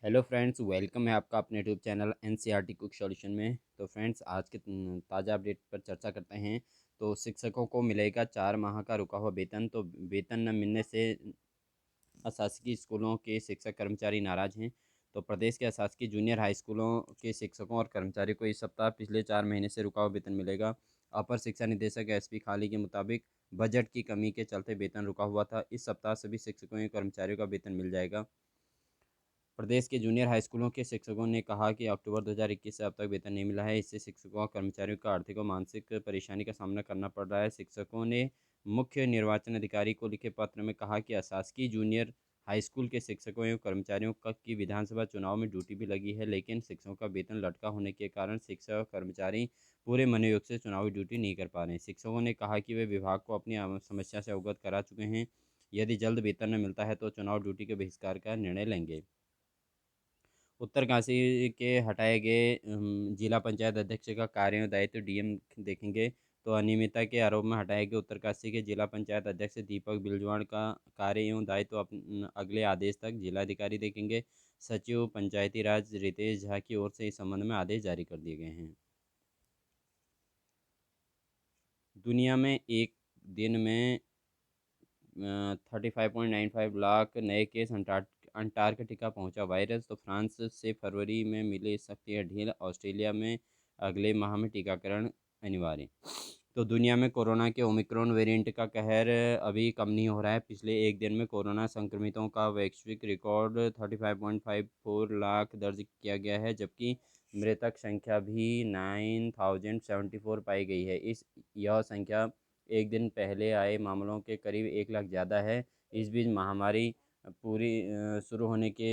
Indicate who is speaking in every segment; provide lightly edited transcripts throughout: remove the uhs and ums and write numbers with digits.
Speaker 1: Hello friends, welcome है आपका अपने YouTube channel NCERT cook solution में। तो फ्रेंड्स, आज के ताज़ा अपडेट पर चर्चा करते हैं। तो शिक्षकों को मिलेगा 4 माह का रुका हुआ वेतन। तो वेतन न मिलने से अशासकीय स्कूलों के शिक्षक कर्मचारी नाराज़ हैं। तो प्रदेश के अशासकीय जूनियर हाई स्कूलों के शिक्षकों और कर्मचारियों को इस सप्ताह पिछले 4 महीने से रुका हुआ वेतन मिलेगा। अपर शिक्षा निदेशक एसपी खाली के मुताबिक बजट की कमी के चलते वेतन रुका हुआ था। इस सप्ताह सभी शिक्षकों और कर्मचारियों का वेतन मिल जाएगा। प्रदेश के जूनियर हाई स्कूलों के शिक्षकों ने कहा कि अक्टूबर 2021 से अब तक वेतन नहीं मिला है। इससे शिक्षकों और कर्मचारियों को आर्थिक और मानसिक परेशानी का सामना करना पड़ रहा है। शिक्षकों ने मुख्य निर्वाचन अधिकारी को लिखे पत्र में कहा कि अशासकीय जूनियर हाई स्कूल के शिक्षकों एवं कर्मचारियों की विधानसभा चुनाव में ड्यूटी भी लगी है, लेकिन शिक्षकों का वेतन लटका होने के कारण शिक्षक और कर्मचारी पूरे मनोयोग से चुनावी ड्यूटी नहीं कर पा रहे हैं। शिक्षकों ने कहा कि वे विभाग को अपनी समस्या से अवगत करा चुके हैं। यदि जल्द वेतन न मिलता है तो चुनाव ड्यूटी के बहिष्कार का निर्णय लेंगे। उत्तरकाशी के हटाए गए जिला पंचायत अध्यक्ष का कार्य और दायित्व डीएम देखेंगे। तो अनियमितता के आरोप में हटाए गए उत्तरकाशी के जिला पंचायत अध्यक्ष दीपक बिलजवाड़ का कार्य एवं दायित्व अगले आदेश तक जिलाधिकारी देखेंगे। सचिव पंचायती राज रितेश झा की ओर से इस संबंध में आदेश जारी कर दिए गए हैं। दुनिया में एक दिन में 35.95 लाख नए केस। अंटार्कटिका पहुंचा वायरस। तो फ्रांस से फरवरी में मिले सक्रिय ढील। ऑस्ट्रेलिया में अगले माह में टीकाकरण अनिवार्य। तो दुनिया में कोरोना के ओमिक्रॉन वेरिएंट का कहर अभी कम नहीं हो रहा है। पिछले एक दिन में कोरोना संक्रमितों का वैश्विक रिकॉर्ड 35.54 लाख दर्ज किया गया है, जबकि मृतक संख्या भी 9074 पाई गई है। यह संख्या एक दिन पहले आए मामलों के करीब 1 लाख ज़्यादा है। इस बीच महामारी पूरी शुरू होने के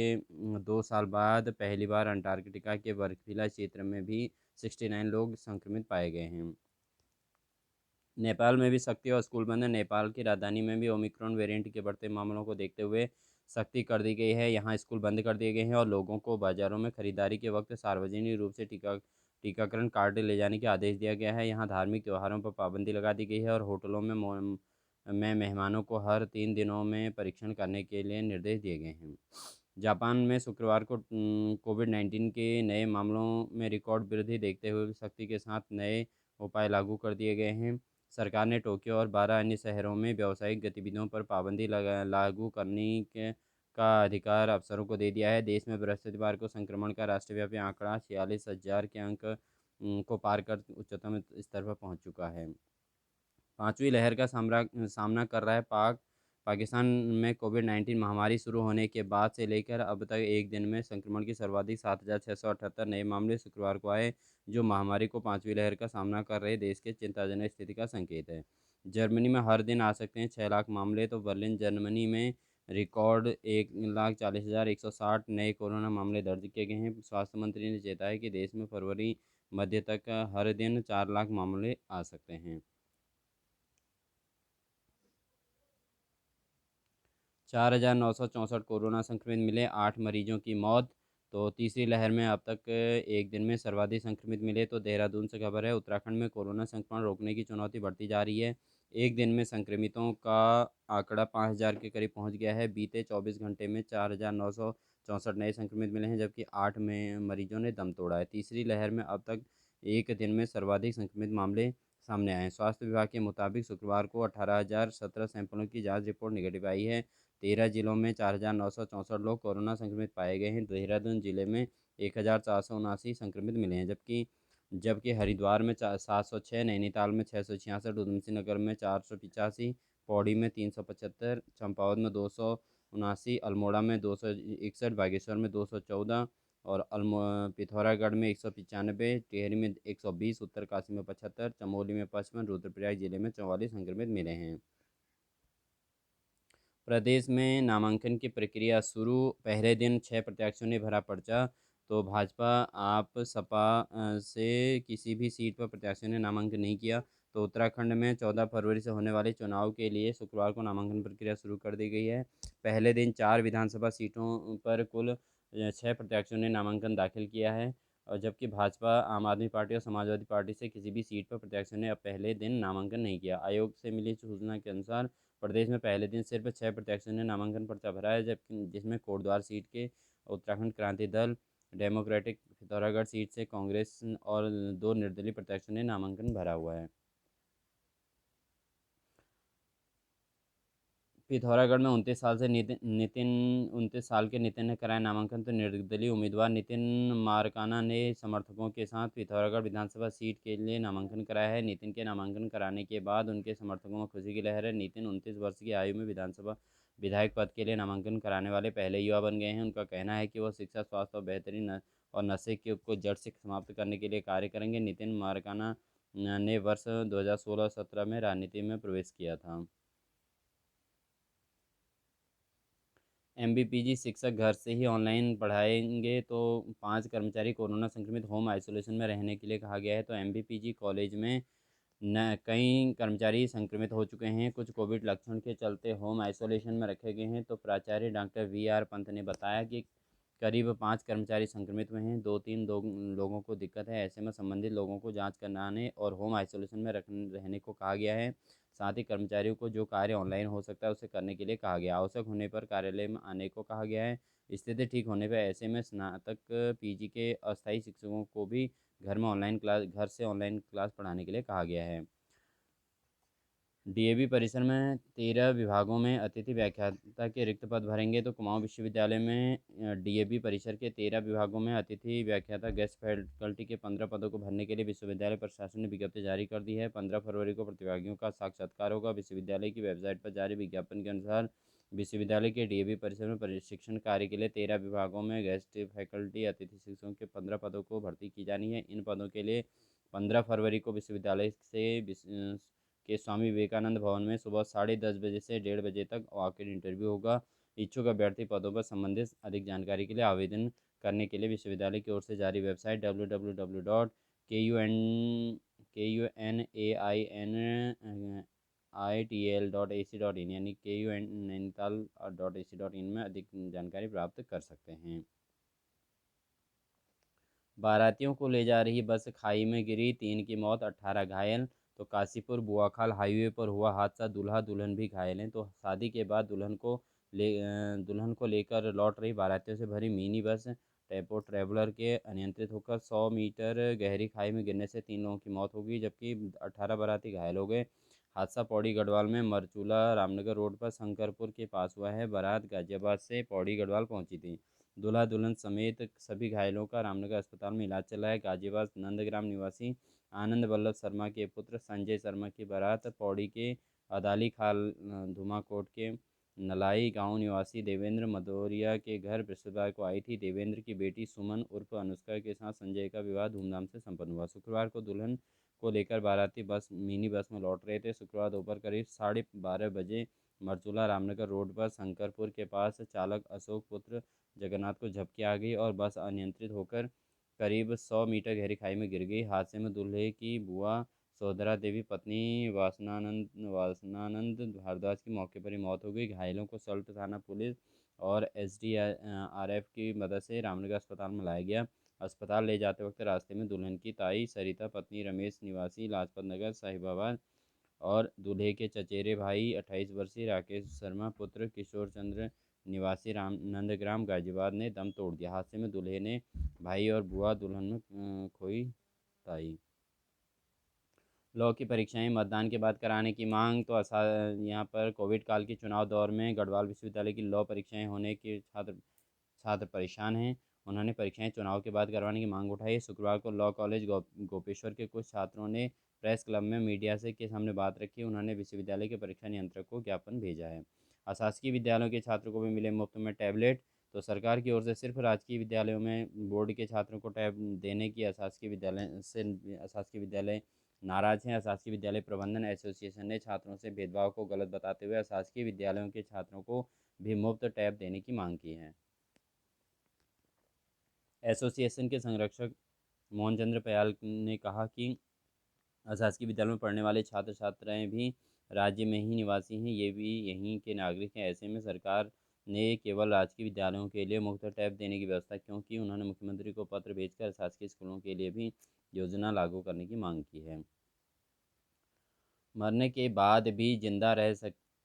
Speaker 1: 2 साल बाद पहली बार अंटार्कटिका के बर्फीला क्षेत्र में भी 69 लोग संक्रमित पाए गए हैं। नेपाल में भी सख्ती और स्कूल बंद है। नेपाल की राजधानी में भी ओमिक्रॉन वेरिएंट के बढ़ते मामलों को देखते हुए सख्ती कर दी गई है। यहाँ स्कूल बंद कर दिए गए हैं और लोगों को बाज़ारों में खरीदारी के वक्त सार्वजनिक रूप से टीकाकरण कार्ड ले जाने के आदेश दिया गया है। यहाँ धार्मिक त्योहारों पर पाबंदी लगा दी गई है और होटलों में मेहमानों को हर 3 दिनों में परीक्षण करने के लिए निर्देश दिए गए हैं। जापान में शुक्रवार को कोविड-19 के नए मामलों में रिकॉर्ड वृद्धि देखते हुए सख्ती के साथ नए उपाय लागू कर दिए गए हैं। सरकार ने टोक्यो और 12 अन्य शहरों में व्यावसायिक गतिविधियों पर पाबंदी लागू करने का अधिकार अफसरों को दे दिया है। देश में बृहस्पतिवार को संक्रमण का राष्ट्रव्यापी आंकड़ा 46,000 के अंक को पार कर उच्चतम स्तर पर पहुंच चुका है। पांचवी लहर का सामना कर रहा है पाकिस्तान में कोविड-19 महामारी शुरू होने के बाद से लेकर अब तक एक दिन में संक्रमण की सर्वाधिक 7,678 नए मामले शुक्रवार को आए, जो महामारी को पांचवी लहर का सामना कर रहे देश के चिंताजनक स्थिति का संकेत है। जर्मनी में हर दिन आ सकते हैं 6 लाख मामले। तो बर्लिन जर्मनी में रिकॉर्ड 1,40,160 नए कोरोना मामले दर्ज किए गए हैं। स्वास्थ्य मंत्री ने चेताया कि देश में फरवरी मध्य तक हर दिन 4 लाख मामले आ सकते हैं। 4,964 कोरोना संक्रमित मिले, 8 मरीजों की मौत। तो तीसरी लहर में अब तक एक दिन में सर्वाधिक संक्रमित मिले। तो देहरादून से खबर है, उत्तराखंड में कोरोना संक्रमण रोकने की चुनौती बढ़ती जा रही है। एक दिन में संक्रमितों का आंकड़ा 5,000 के करीब पहुंच गया है। बीते 24 घंटे में 4,964 नए संक्रमित मिले हैं, जबकि 8 में मरीजों ने दम तोड़ा है। तीसरी लहर में अब तक एक दिन में सर्वाधिक संक्रमित मामले सामने आए हैं। स्वास्थ्य विभाग के मुताबिक शुक्रवार को 18,017 सैंपलों की जांच रिपोर्ट निगेटिव आई है। 13 जिलों में 4,964 लोग कोरोना संक्रमित पाए गए हैं। देहरादून जिले में 1,479 संक्रमित मिले हैं, जबकि जबकि हरिद्वार में 706, नैनीताल में 666, उधमसिंह नगर में 485, पौड़ी में 375, चंपावत में 279, अल्मोड़ा में 261, बागेश्वर में 214 और पिथौरागढ़ में 195, टिहरी में 120, उत्तरकाशी में 75, चमोली में 55, रुद्रप्रयाग जिले में 44 संक्रमित मिले हैं। प्रदेश में नामांकन की प्रक्रिया शुरू। पहले दिन 6 प्रत्याशियों ने भरा पर्चा। तो भाजपा आप सपा से किसी भी सीट पर प्रत्याशियों ने नामांकन नहीं किया। तो उत्तराखंड में 14 फरवरी से होने वाले चुनाव के लिए शुक्रवार को नामांकन प्रक्रिया शुरू कर दी गई है। पहले दिन 4 विधानसभा सीटों पर कुल 6 प्रत्याशियों ने नामांकन दाखिल किया है, और जबकि भाजपा, आम आदमी पार्टी और समाजवादी पार्टी से किसी भी सीट पर प्रत्याशियों ने अब पहले दिन नामांकन नहीं किया। आयोग से मिली सूचना के अनुसार प्रदेश में पहले दिन सिर्फ 6 प्रत्याशियों ने नामांकन पर्चा भरा है, जबकि जिसमें कोटद्वार सीट के उत्तराखंड क्रांति दल डेमोक्रेटिक पिथौरागढ़ सीट से कांग्रेस और 2 निर्दलीय प्रत्याशियों ने नामांकन भरा हुआ है। पिथौरागढ़ में 29 साल के नितिन ने कराया नामांकन, तो निर्दलीय उम्मीदवार नितिन मारकाना ने समर्थकों के साथ पिथौरागढ़ विधानसभा सीट के लिए नामांकन कराया है। नितिन के नामांकन कराने के बाद उनके समर्थकों में खुशी की लहर है। नितिन 29 वर्ष की आयु में विधानसभा विधायक पद के लिए नामांकन कराने वाले पहले युवा बन गए हैं। उनका कहना है कि वह शिक्षा, स्वास्थ्य और बेहतरीन और नशे के को जड़ से समाप्त करने के लिए कार्य करेंगे। नितिन मारकाना ने वर्ष 2016-17 में राजनीति में प्रवेश किया था। एमबीपीजी शिक्षक घर से ही ऑनलाइन पढ़ाएंगे, तो 5 कर्मचारी कोरोना संक्रमित होम आइसोलेशन में रहने के लिए कहा गया है। तो एमबीपीजी कॉलेज में न कई कर्मचारी संक्रमित हो चुके हैं, कुछ कोविड लक्षण के चलते होम आइसोलेशन में रखे गए हैं। तो प्राचार्य डॉक्टर वी आर पंत ने बताया कि करीब 5 कर्मचारी संक्रमित हुए हैं, 2-3 लोगों को दिक्कत है। ऐसे में संबंधित लोगों को जांच कराने और होम आइसोलेशन में रहने को कहा गया है। साथ ही कर्मचारियों को जो कार्य ऑनलाइन हो सकता है उसे करने के लिए कहा गया। आवश्यक होने पर कार्यालय में आने को कहा गया है। स्थिति ठीक होने पर ऐसे में स्नातक पीजी के अस्थायी शिक्षकों को भी घर से ऑनलाइन क्लास पढ़ाने के लिए कहा गया है। डीएवी परिसर में 13 विभागों में अतिथि व्याख्याता के रिक्त पद भरेंगे। तो कुमाऊं विश्वविद्यालय में डीएवी परिसर के 13 विभागों में अतिथि व्याख्याता गेस्ट फैकल्टी के 15 पदों को भरने के लिए विश्वविद्यालय प्रशासन ने विज्ञप्ति जारी कर दी है। 15 फरवरी को प्रतिभागियों का साक्षात्कार होगा। विश्वविद्यालय की वेबसाइट पर जारी विज्ञापन के अनुसार विश्वविद्यालय के डीएवी परिसर में प्रशिक्षण कार्य के लिए 13 विभागों में गेस्ट फैकल्टी अतिथि शिक्षकों के 15 पदों को भर्ती की जानी है। इन पदों के लिए 15 फरवरी को विश्वविद्यालय के स्वामी विवेकानंद भवन में सुबह 10:30 बजे से 1:30 बजे तक वॉक-इन इंटरव्यू होगा। इच्छुक अभ्यर्थी पदों पर संबंधित अधिक जानकारी के लिए आवेदन करने के लिए विश्वविद्यालय की ओर से जारी वेबसाइट www.kunainitl.ac.in यानी kunainital.ac.in में अधिक जानकारी प्राप्त कर सकते हैं। बारातियों को ले जा रही बस खाई में गिरी, 3 की मौत, 18 घायल। तो काशीपुर बुआखाल हाईवे पर हुआ हादसा, दूल्हा दुल्हन भी घायल हैं। तो शादी के बाद दुल्हन को लेकर लौट रही बारातियों से भरी मिनी बस टेम्पो ट्रैवलर के अनियंत्रित होकर 100 मीटर गहरी खाई में गिरने से 3 लोगों की मौत हो गई, जबकि 18 बाराती घायल हो गए। हादसा पौड़ी गढ़वाल में मरचूला रामनगर रोड पर शंकरपुर के पास हुआ है। बारात गाजियाबाद से पौड़ी गढ़वाल पहुंची थी। दूल्हा दुल्हन समेत सभी घायलों का रामनगर अस्पताल में इलाज चल रहा है। गाजियाबाद नंदग्राम निवासी आनंद वल्लभ शर्मा के पुत्र संजय शर्मा की बारात पौड़ी के अदाली खाल धुमाकोट के नलाई गांव निवासी देवेंद्र मदोरिया के घर बृहस्पतिवार को आई थी। देवेंद्र की बेटी सुमन उर्फ अनुष्का के साथ संजय का विवाह धूमधाम से संपन्न हुआ। शुक्रवार को दुल्हन को लेकर बाराती मिनी बस में लौट रहे थे। शुक्रवार दोपहर करीब 12:30 बजे मरचूला रामनगर रोड पर शंकरपुर के पास चालक अशोक पुत्र जगन्नाथ को झपकी आ गई और बस अनियंत्रित होकर करीब 100 मीटर गहरी खाई में गिर गई। हादसे में दूल्हे की बुआ सौदरा देवी पत्नी वासनानंद भारद्वाज की मौके पर ही मौत हो गई। घायलों को सल्ट थाना पुलिस और एसडीआरएफ की मदद से रामनगर अस्पताल में लाया गया। अस्पताल ले जाते वक्त रास्ते में दुल्हन की ताई सरिता पत्नी रमेश निवासी लाजपत नगर साहिबाबाद और दूल्हे के चचेरे भाई 28 वर्षीय राकेश शर्मा पुत्र किशोर चंद्र निवासी राम नंदग्राम गाजियाबाद ने दम तोड़ दिया। हादसे में दूल्हे ने भाई और बुआ दुल्हन में खोई ताई। लॉ की परीक्षाएं मतदान के बाद कराने की मांग, तो यहाँ पर कोविड काल के चुनाव दौर में गढ़वाल विश्वविद्यालय की लॉ परीक्षाएं होने के छात्र छात्र परेशान हैं। उन्होंने परीक्षाएं चुनाव के बाद करवाने की मांग उठाई। शुक्रवार को लॉ कॉलेज गोपेश्वर के कुछ छात्रों ने प्रेस क्लब में मीडिया से के सामने बात रखी। उन्होंने विश्वविद्यालय के परीक्षा नियंत्रक को ज्ञापन भेजा है। अशासकीय विद्यालयों के छात्रों को भी मिले मुफ्त में टैबलेट। तो सरकार की ओर से सिर्फ राजकीय विद्यालयों में बोर्ड के छात्रों को टैब देने की अशासकीय विद्यालय नाराज हैं। अशासकीय विद्यालय प्रबंधन एसोसिएशन ने छात्रों से भेदभाव को गलत बताते हुए अशासकीय विद्यालयों के छात्रों को भी मुफ्त टैब देने की मांग की है। एसोसिएशन के संरक्षक मोहन चंद्र पयाल ने कहा कि अशासकीय विद्यालयों में पढ़ने वाले छात्र छात्राएं भी राज्य में ही निवासी हैं, ये भी यहीं के नागरिक हैं। ऐसे में सरकार ने केवल राजकीय विद्यालयों के लिए मुफ्त टैब देने की व्यवस्था क्यों की? उन्होंने मुख्यमंत्री को पत्र भेजकर शासकीय स्कूलों के लिए भी योजना लागू करने की मांग की है। मरने के बाद भी जिंदा रह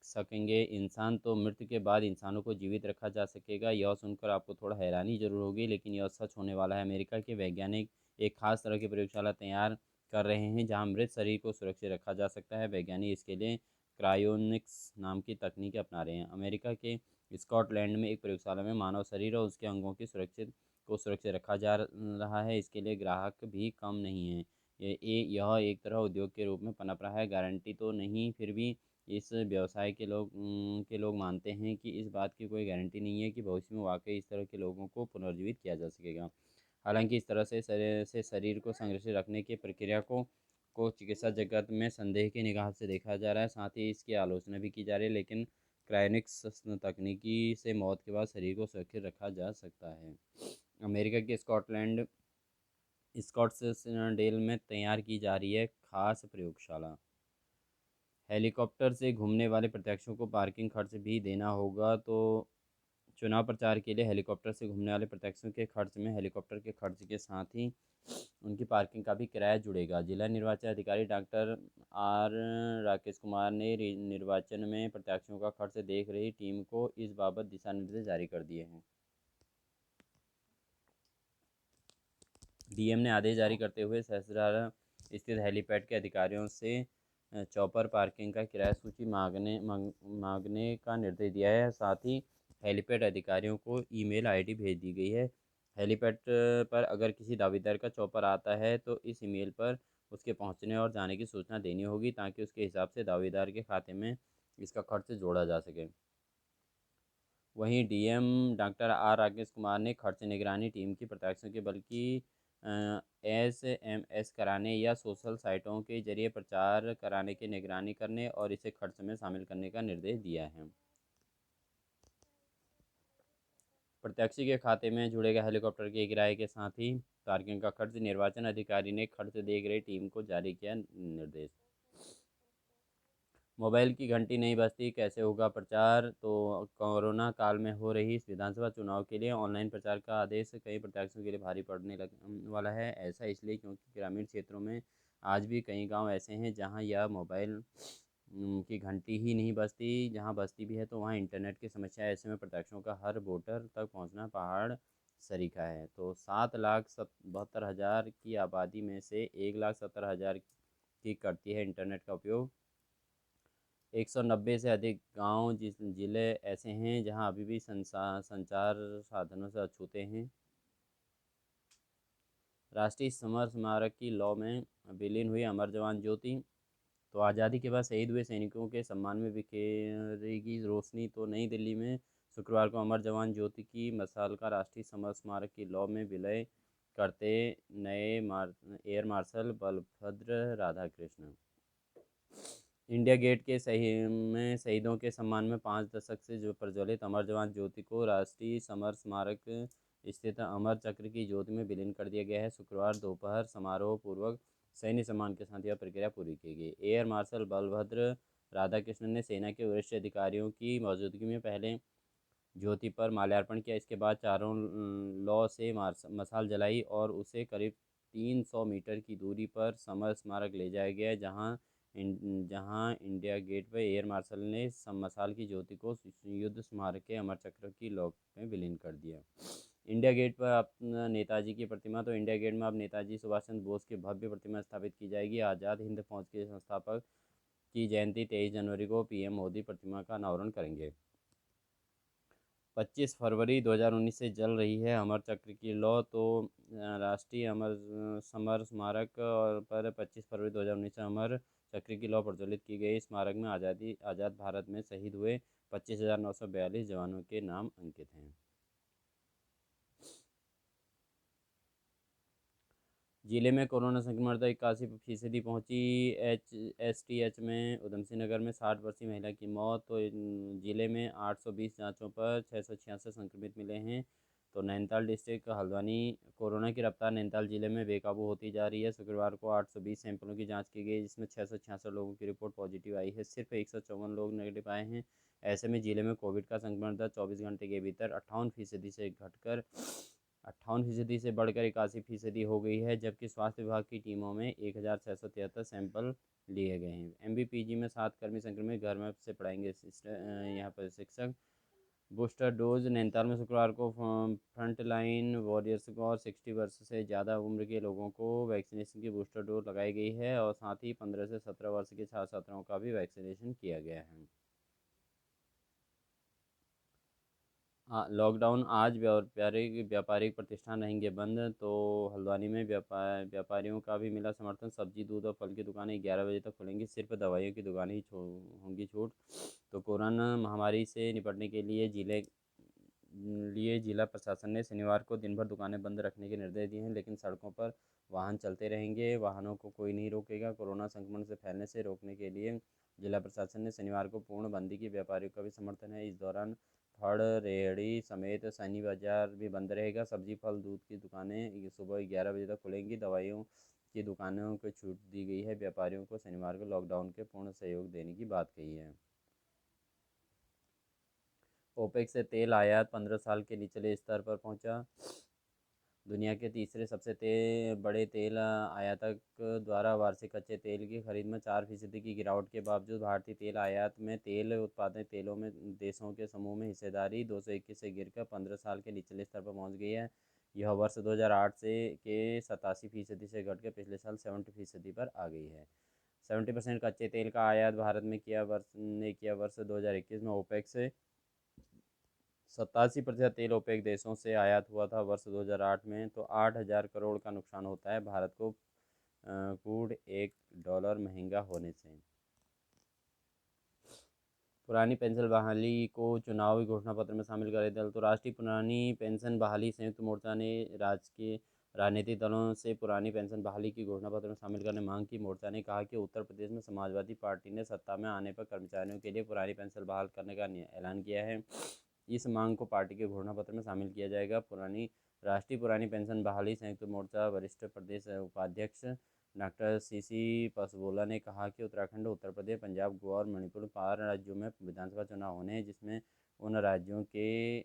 Speaker 1: सकेंगे इंसान, तो मृत्यु के बाद इंसानों को जीवित रखा जा सकेगा। यह सुनकर आपको थोड़ा हैरानी जरूर होगी, लेकिन यह सच होने वाला है। अमेरिका के वैज्ञानिक एक खास तरह की प्रयोगशाला तैयार कर रहे हैं जहां मृत शरीर को सुरक्षित रखा जा सकता है। वैज्ञानिक इसके लिए क्रायोनिक्स नाम की तकनीक अपना रहे हैं। अमेरिका के स्कॉटलैंड में एक प्रयोगशाला में मानव शरीर और उसके अंगों की सुरक्षित रखा जा रहा है। इसके लिए ग्राहक भी कम नहीं है। यह एक तरह उद्योग के रूप में पनप रहा है। गारंटी तो नहीं, फिर भी इस व्यवसाय के लोग मानते हैं कि इस बात की कोई गारंटी नहीं है कि भविष्य में वाकई इस तरह के लोगों को पुनर्जीवित किया जा सकेगा। हालांकि इस तरह से शरीर को संरक्षित रखने की प्रक्रिया को चिकित्सा जगत में संदेह की निगाह से देखा जा रहा है। साथ ही इसकी आलोचना भी की जा रही है, लेकिन क्रायोनिक्स तकनीकी से मौत के बाद शरीर को सुरक्षित रखा जा सकता है। अमेरिका के स्कॉट्सडेल में तैयार की जा रही है खास प्रयोगशाला। हेलीकॉप्टर से घूमने वाले प्रत्याशियों को पार्किंग खर्च भी देना होगा। तो चुनाव प्रचार के लिए हेलीकॉप्टर से घूमने वाले प्रत्याशियों के खर्च में हेलीकॉप्टर के खर्च के साथ ही उनकी पार्किंग का भी किराया जुड़ेगा। जिला निर्वाचन अधिकारी डॉक्टर आर राकेश कुमार ने निर्वाचन में प्रत्याशियों का खर्च देख रही टीम को इस बाबत दिशा निर्देश जारी कर दिए हैं। डीएम ने आदेश जारी करते हुए सहस्त्रधारा स्थित हेलीपैड के अधिकारियों से चौपर पार्किंग का किराया सूची मांगने का निर्देश दिया है। साथ ही हेलीपैड अधिकारियों को ईमेल आईडी भेज दी गई है। हेलीपैड पर अगर किसी दावेदार का चौपर आता है तो इस ईमेल पर उसके पहुंचने और जाने की सूचना देनी होगी, ताकि उसके हिसाब से दावेदार के खाते में इसका खर्च जोड़ा जा सके। वहीं DM doctor R Rakesh Kumar ने खर्च निगरानी टीम की प्रत्याशियों के बल्कि SMS कराने या सोशल साइटों के जरिए प्रचार कराने की निगरानी करने और इसे खर्च में शामिल करने का निर्देश दिया है। प्रत्याशी के खाते में जुड़ेगा हेलीकॉप्टर के किराए के साथ ही पार्किंग का खर्च। निर्वाचन अधिकारी ने खर्च देख रही टीम को जारी किया निर्देश। मोबाइल की घंटी नहीं बजती, कैसे होगा प्रचार? तो कोरोना काल में हो रही इस विधानसभा चुनाव के लिए ऑनलाइन प्रचार का आदेश कई प्रत्याशियों के लिए भारी पड़ने वाला है। ऐसा इसलिए क्योंकि ग्रामीण क्षेत्रों में आज भी कई गांव ऐसे हैं जहां यह मोबाइल की घंटी ही नहीं बजती। जहां बजती भी है तो वहां इंटरनेट की समस्या है। ऐसे में प्रत्याशियों का हर वोटर तक पहुंचना पहाड़ सरीखा है। तो 7,72,000 की आबादी में से 1,70,000 की करती है इंटरनेट का उपयोग। 190 से अधिक गांव जिले ऐसे हैं जहां अभी भी संचार साधनों से अछूते हैं। राष्ट्रीय समर स्मारक की लौ में विलीन हुई अमर जवान ज्योति। तो आज़ादी के बाद शहीद हुए सैनिकों के सम्मान में बिखेरेगी रोशनी। तो नई दिल्ली में शुक्रवार को अमर जवान ज्योति की मशाल का राष्ट्रीय समर स्मारक की लौ में विलय करते नए air marshal Balbhadra Radhakrishna. India gate के शहीदों के सम्मान में 5 दशक से जो प्रज्वलित अमर जवान ज्योति को राष्ट्रीय समर स्मारक स्थित अमर चक्र की ज्योति में विलीन कर दिया गया है। शुक्रवार दोपहर समारोह पूर्वक सैन्य सम्मान के साथ यह प्रक्रिया पूरी की गई। एयर मार्शल बलभद्र राधाकृष्णन ने सेना के वरिष्ठ अधिकारियों की मौजूदगी में पहले ज्योति पर माल्यार्पण किया। इसके बाद चारों लौ से मशाल जलाई और उसे करीब 300 मीटर की दूरी पर समर स्मारक ले जाया गया, जहां इंडिया गेट पर एयर मार्शल ने मशाल की ज्योति को युद्ध स्मारक के अमर चक्र की लौ में विलीन कर दिया। इंडिया गेट पर अपना नेताजी की प्रतिमा। तो इंडिया गेट में अब नेताजी सुभाष चंद्र बोस की भव्य प्रतिमा स्थापित की जाएगी। आज़ाद हिंद फौज के संस्थापक की जयंती 23 जनवरी को पीएम मोदी प्रतिमा का अनावरण करेंगे। 25 फरवरी 2019 से जल रही है अमर चक्र की लौ। तो राष्ट्रीय अमर समर स्मारक और पर 25 फरवरी 2019 से अमर चक्र की लौ प्रज्वलित की गई। स्मारक में आज़ाद भारत में शहीद हुए 25,942 जवानों के नाम अंकित हैं। जिले में कोरोना संक्रमण दर 81% पहुंची। STH में उधमसिंह नगर में 60 वर्षीय महिला की मौत। तो जिले में 820 जांचों पर 666 संक्रमित मिले हैं। तो नैनीताल डिस्ट्रिक्ट हल्द्वानी कोरोना की रफ्तार नैनीताल जिले में बेकाबू होती जा रही है। शुक्रवार को 820 सैंपलों की जांच की गई, जिसमें 666 लोगों की रिपोर्ट पॉजिटिव आई है। सिर्फ 154 लोग नेगेटिव आए हैं। ऐसे में जिले में कोविड का संक्रमण दर 24 घंटे के भीतर 58% से घटकर 58% से बढ़कर 81% हो गई है, जबकि स्वास्थ्य विभाग की टीमों में 1673 सैंपल लिए गए हैं। MBPG में 7 कर्मी संक्रमित, घर में से पढ़ाएंगे यहाँ पर शिक्षक। बूस्टर डोज नैनीताल में शुक्रवार को फ्रंट लाइन वॉरियर्स को और 60 वर्ष से ज़्यादा उम्र के लोगों को वैक्सीनेशन की बूस्टर डोज लगाई गई है और साथ ही 15 से 17 वर्ष के छात्र छात्राओं का भी वैक्सीनेशन किया गया है। लॉकडाउन आज व्यापारिक प्रतिष्ठान रहेंगे बंद। तो हल्द्वानी में व्यापारियों का भी मिला समर्थन। सब्जी, दूध और फल की दुकानें 11 बजे तक खुलेंगी, सिर्फ दवाइयों की दुकानें ही होंगी छूट। तो कोरोना महामारी से निपटने के लिए जिला प्रशासन ने शनिवार को दिन भर दुकानें बंद रखने के निर्देश दिए हैं, लेकिन सड़कों पर वाहन चलते रहेंगे, वाहनों को कोई नहीं रोकेगा। कोरोना संक्रमण से फैलने से रोकने के लिए जिला प्रशासन ने शनिवार को पूर्ण बंदी की। व्यापारियों का भी समर्थन है। इस दौरान फड़ रेहड़ी समेत सैनी बाजार भी बंद रहेगा। सब्जी, फल, दूध की दुकानें सुबह 11 बजे तक खुलेंगी। दवाइयों की दुकानों को छूट दी गई है। व्यापारियों को शनिवार को लॉकडाउन के पूर्ण सहयोग देने की बात कही है। ओपेक से तेल आयात 15 साल के निचले स्तर पर पहुंचा। दुनिया के तीसरे सबसे बड़े तेल आयातक द्वारा वार्षिक कच्चे तेल की खरीद में 4% की गिरावट के बावजूद भारतीय तेल आयात में तेल उत्पादन तेलों में देशों के समूह में हिस्सेदारी 221 से गिरकर 15 साल के निचले स्तर पर पहुंच गई है। यह वर्ष 2008 से के 87% से घटकर पिछले साल 70% पर आ गई है। 70% कच्चे तेल का आयात भारत में किया वर्ष 2021 में। ओपेक से 87% तेल ओपेक देशों से आयात हुआ था वर्ष 2008 में। तो 8,000 करोड़ का नुकसान होता है भारत को क्रूड $1 महंगा होने से। पुरानी पेंशन बहाली को चुनावी घोषणा पत्र में शामिल करे दल। तो राष्ट्रीय पुरानी पेंशन बहाली संयुक्त मोर्चा ने राजनीतिक दलों से पुरानी पेंशन बहाली की घोषणा पत्र में शामिल करने मांग की। मोर्चा ने कहा कि उत्तर प्रदेश में समाजवादी पार्टी ने सत्ता में आने पर कर्मचारियों के लिए पुरानी पेंशन बहाल करने का ऐलान किया है। इस मांग को पार्टी के घोषणा पत्र में शामिल किया जाएगा। राष्ट्रीय पुरानी पेंशन बहाली संयुक्त मोर्चा वरिष्ठ प्रदेश उपाध्यक्ष डॉक्टर CC पसबोला ने कहा कि उत्तराखंड, उत्तर प्रदेश, पंजाब, गोवा और मणिपुर 5 राज्यों में विधानसभा चुनाव होने हैं, जिसमें उन राज्यों के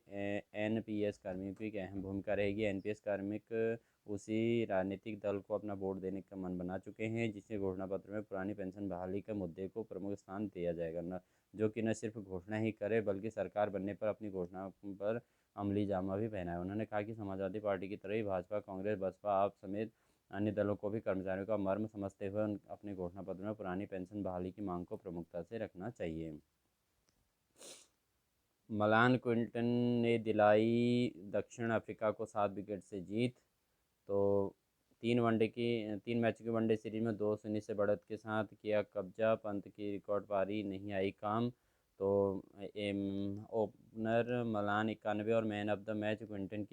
Speaker 1: NPS कार्मिकों की अहम भूमिका रहेगी। NPS कार्मिक उसी राजनीतिक दल को अपना वोट देने का मन बना चुके हैं, जिसके घोषणा पत्र में पुरानी पेंशन बहाली के मुद्दे को प्रमुख स्थान दिया जाएगा, न जो कि न सिर्फ घोषणा ही करे बल्कि सरकार बनने पर अपनी घोषणा पर अमली जामा भी पहनाए। उन्होंने कहा कि समाजवादी पार्टी की तरह ही भाजपा, कांग्रेस, बसपा, आप समेत अन्य दलों को भी कर्मचारियों का मर्म समझते हुए अपने घोषणा पत्र में पुरानी पेंशन बहाली की मांग को प्रमुखता से रखना चाहिए। मलान क्विंटन ने दिलाई दक्षिण अफ्रीका को 7 विकेट से जीत। तो 3 मैच की वनडे सीरीज में 2-0 से बढ़त के साथ किया कब्जा। पंत की रिकॉर्ड पारी नहीं आई काम। तो ओपनर मलान 91 और man of the match Quinton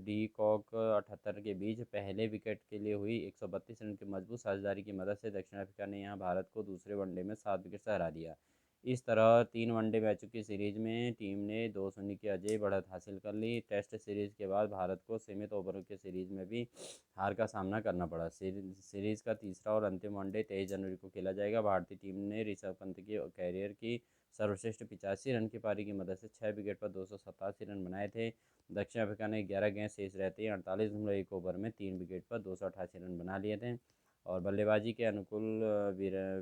Speaker 1: de Kock 78 के बीच पहले विकेट के लिए हुई। 132 रन की मजबूत साझेदारी की मदद से दक्षिण अफ्रीका ने यहां भारत को दूसरे वनडे में 7 विकेट से हरा दिया। इस तरह 3 वनडे मैचों की सीरीज में टीम ने 2-0 की अजय बढ़त हासिल कर ली। टेस्ट सीरीज के बाद भारत को सीमित ओवरों के सीरीज में भी हार का सामना करना पड़ा। सीरीज का तीसरा और अंतिम वनडे 23 जनवरी को खेला जाएगा। भारतीय टीम ने ऋषभ पंत की कैरियर की सर्वश्रेष्ठ 85 रन की पारी की मदद से 6 विकेट पर 287 रन बनाए थे। दक्षिण अफ्रीका ने 11 गेंद शेष रहते ही 48.1 ओवर में 3 विकेट पर 288 रन बना लिए थे। और बल्लेबाजी के अनुकूल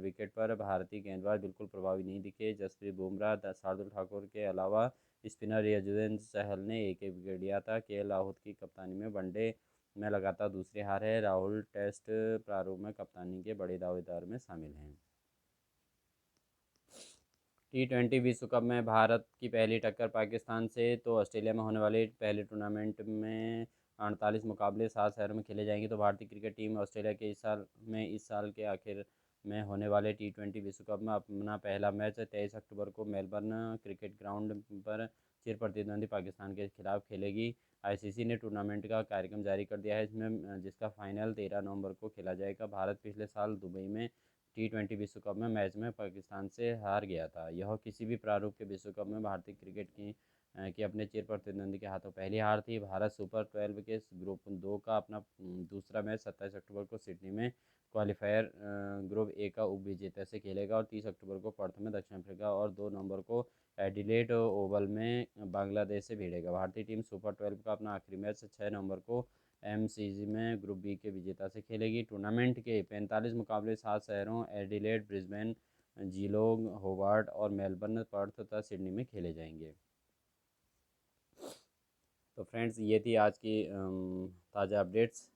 Speaker 1: विकेट पर भारतीय गेंदबाज बिल्कुल प्रभावी नहीं दिखे। जसप्रीत बुमराह, शार्दुल ठाकुर के अलावा स्पिनर यजुवेंद्र चहल ने एक एक विकेट लिया था। KL राहुल की कप्तानी में वनडे में लगातार दूसरी हार है। राहुल टेस्ट प्रारूप में कप्तानी के बड़े दावेदार में शामिल हैं। T20 विश्व कप में भारत की पहली टक्कर पाकिस्तान से। तो ऑस्ट्रेलिया में होने वाले पहले टूर्नामेंट में 48 मुकाबले 7 शहरों में खेले जाएंगे। तो भारतीय क्रिकेट टीम ऑस्ट्रेलिया के इस साल के आखिर में होने वाले T20 विश्व कप में अपना पहला मैच 23 अक्टूबर को मेलबर्न क्रिकेट ग्राउंड पर चिर प्रतिद्वंदी पाकिस्तान के खिलाफ खेलेगी। ICC ने टूर्नामेंट का कार्यक्रम जारी कर दिया है, जिसका फाइनल 13 नवंबर को खेला जाएगा। भारत पिछले साल दुबई में T20 विश्व कप में मैच में पाकिस्तान से हार गया था। यह किसी भी प्रारूप के विश्व कप में भारतीय क्रिकेट की कि अपने चिर प्रतिद्वंदी के हाथों पहली हार थी। भारत सुपर 12 के ग्रुप 2 का अपना दूसरा मैच 27 अक्टूबर को सिडनी में क्वालिफायर ग्रुप ए का उप विजेता से खेलेगा, और 30 अक्टूबर को पर्थ में दक्षिण अफ्रीका और 2 नवंबर को एडिलेड ओवल में बांग्लादेश से भिड़ेगा। भारतीय टीम सुपर 12 का अपना आखिरी मैच 6 नवंबर को MCG में ग्रुप बी के विजेता से खेलेगी। टूर्नामेंट के 45 मुकाबले 7 शहरों एडिलेड, ब्रिस्बेन, जीलोंग, होबार्ट और मेलबर्न, पर्थ तथा सिडनी में खेले जाएंगे। तो फ्रेंड्स, ये थी आज की ताज़ा अपडेट्स।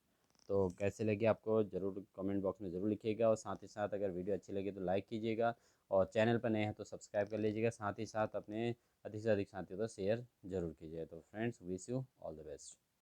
Speaker 1: तो कैसे लगी आपको ज़रूर कमेंट बॉक्स में ज़रूर लिखिएगा, और साथ ही साथ अगर वीडियो अच्छी लगी तो लाइक कीजिएगा, और चैनल पर नए हैं तो सब्सक्राइब कर लीजिएगा। साथ ही साथ अपने अधिक से अधिक साथियों को शेयर ज़रूर कीजिएगा। तो friends, wish you all the best.